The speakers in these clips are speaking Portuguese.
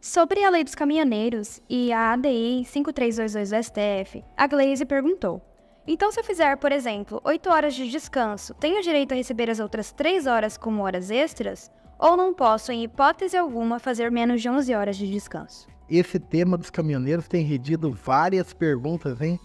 Sobre a lei dos caminhoneiros e a ADI 5322 do STF, a Gleise perguntou: então, se eu fizer, por exemplo, 8 horas de descanso, tenho direito a receber as outras 3 horas como horas extras? Ou não posso, em hipótese alguma, fazer menos de 11 horas de descanso? Esse tema dos caminhoneiros tem rendido várias perguntas, hein?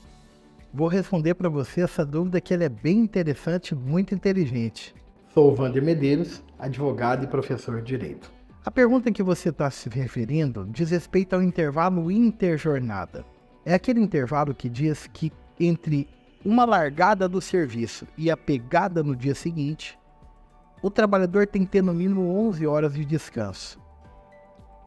Vou responder para você essa dúvida que ela é bem interessante e muito inteligente. Sou o Wander Medeiros, advogado e professor de Direito. A pergunta que você está se referindo diz respeito ao intervalo interjornada. É aquele intervalo que diz que entre uma largada do serviço e a pegada no dia seguinte, o trabalhador tem que ter no mínimo 11 horas de descanso.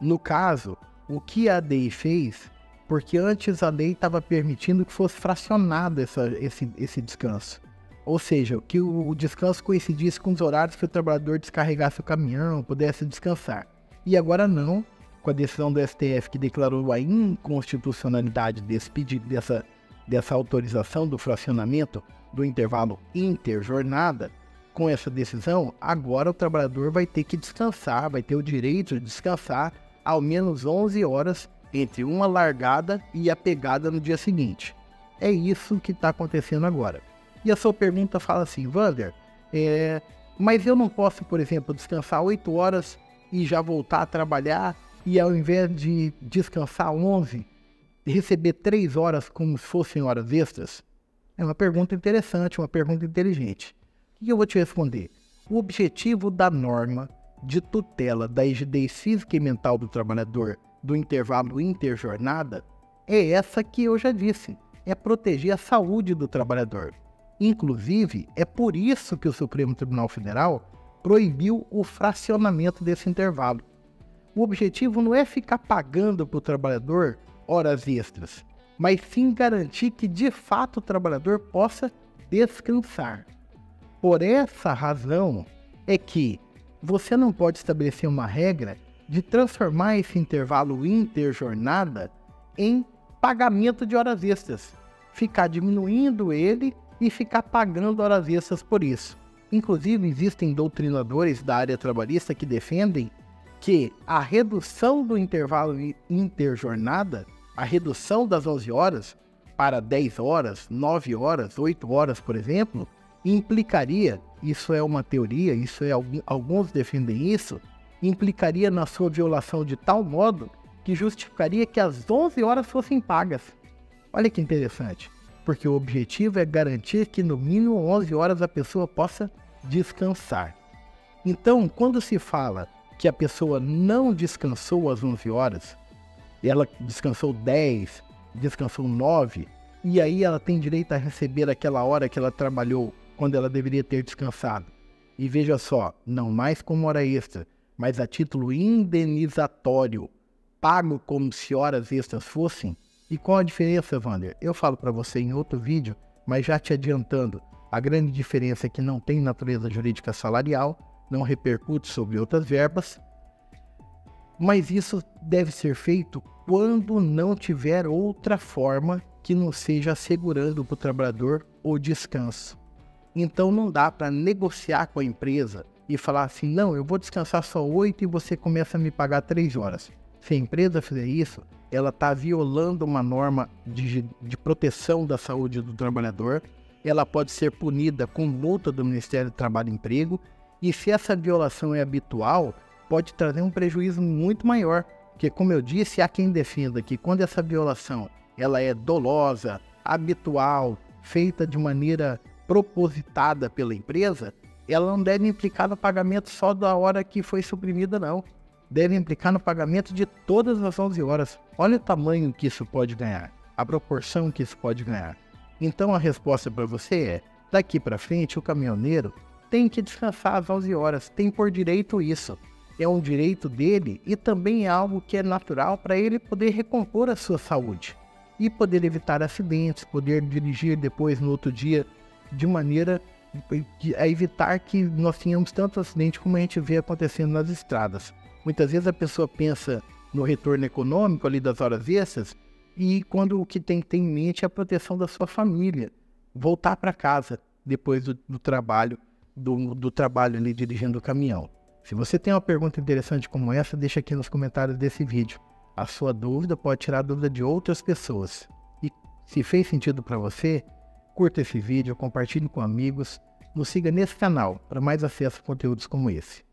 No caso, o que a ADI fez, porque antes a lei estava permitindo que fosse fracionado esse descanso. Ou seja, que o descanso coincidisse com os horários que o trabalhador descarregasse o caminhão, pudesse descansar. E agora não, com a decisão do STF que declarou a inconstitucionalidade desse pedido, dessa autorização do fracionamento do intervalo interjornada. Com essa decisão, agora o trabalhador vai ter que descansar, vai ter o direito de descansar ao menos 11 horas entre uma largada e a pegada no dia seguinte. É isso que está acontecendo agora. E a sua pergunta fala assim: Wander, mas eu não posso, por exemplo, descansar 8 horas e já voltar a trabalhar e ao invés de descansar 11, receber 3 horas como se fossem horas extras? É uma pergunta interessante, uma pergunta inteligente. O que eu vou te responder? O objetivo da norma de tutela da rigidez física e mental do trabalhador do intervalo interjornada é essa que eu já disse, é proteger a saúde do trabalhador. Inclusive, é por isso que o Supremo Tribunal Federal proibiu o fracionamento desse intervalo. O objetivo não é ficar pagando para o trabalhador horas extras, mas sim garantir que de fato o trabalhador possa descansar. Por essa razão é que você não pode estabelecer uma regra de transformar esse intervalo interjornada em pagamento de horas extras, ficar diminuindo ele e ficar pagando horas extras por isso. Inclusive, existem doutrinadores da área trabalhista que defendem que a redução do intervalo interjornada, a redução das 11 horas para 10 horas, 9 horas, 8 horas, por exemplo, implicaria, isso é uma teoria, alguns defendem isso, implicaria na sua violação de tal modo que justificaria que as 11 horas fossem pagas. Olha que interessante, porque o objetivo é garantir que no mínimo 11 horas a pessoa possa descansar. Então, quando se fala que a pessoa não descansou às 11 horas, ela descansou 10, descansou 9, e aí ela tem direito a receber aquela hora que ela trabalhou quando ela deveria ter descansado. E veja só, não mais como hora extra, mas a título indenizatório, pago como se horas extras fossem. E qual a diferença, Wander? Eu falo para você em outro vídeo, mas já te adiantando, a grande diferença é que não tem natureza jurídica salarial, não repercute sobre outras verbas, mas isso deve ser feito quando não tiver outra forma que não seja assegurando para o trabalhador o descanso. Então não dá para negociar com a empresa e falar assim: não, eu vou descansar só 8 e você começa a me pagar 3 horas. Se a empresa fizer isso, ela está violando uma norma de proteção da saúde do trabalhador, ela pode ser punida com multa do Ministério do Trabalho e Emprego, e se essa violação é habitual, pode trazer um prejuízo muito maior, porque, como eu disse, há quem defenda que quando essa violação ela é dolosa, habitual, feita de maneira propositada pela empresa, ela não deve implicar no pagamento só da hora que foi suprimida, não. Deve implicar no pagamento de todas as 11 horas. Olha o tamanho que isso pode ganhar, a proporção que isso pode ganhar. Então a resposta para você é: daqui para frente o caminhoneiro tem que descansar às 11 horas, tem por direito isso. É um direito dele e também é algo que é natural para ele poder recompor a sua saúde e poder evitar acidentes, poder dirigir depois no outro dia de maneira a evitar que nós tenhamos tanto acidente como a gente vê acontecendo nas estradas. Muitas vezes a pessoa pensa no retorno econômico ali das horas extras e quando o que tem que ter em mente é a proteção da sua família, voltar para casa depois do trabalho, do trabalho ali dirigindo o caminhão. Se você tem uma pergunta interessante como essa, deixa aqui nos comentários desse vídeo. A sua dúvida pode tirar a dúvida de outras pessoas. E se fez sentido para você, curta esse vídeo, compartilhe com amigos, nos siga nesse canal para mais acesso a conteúdos como esse.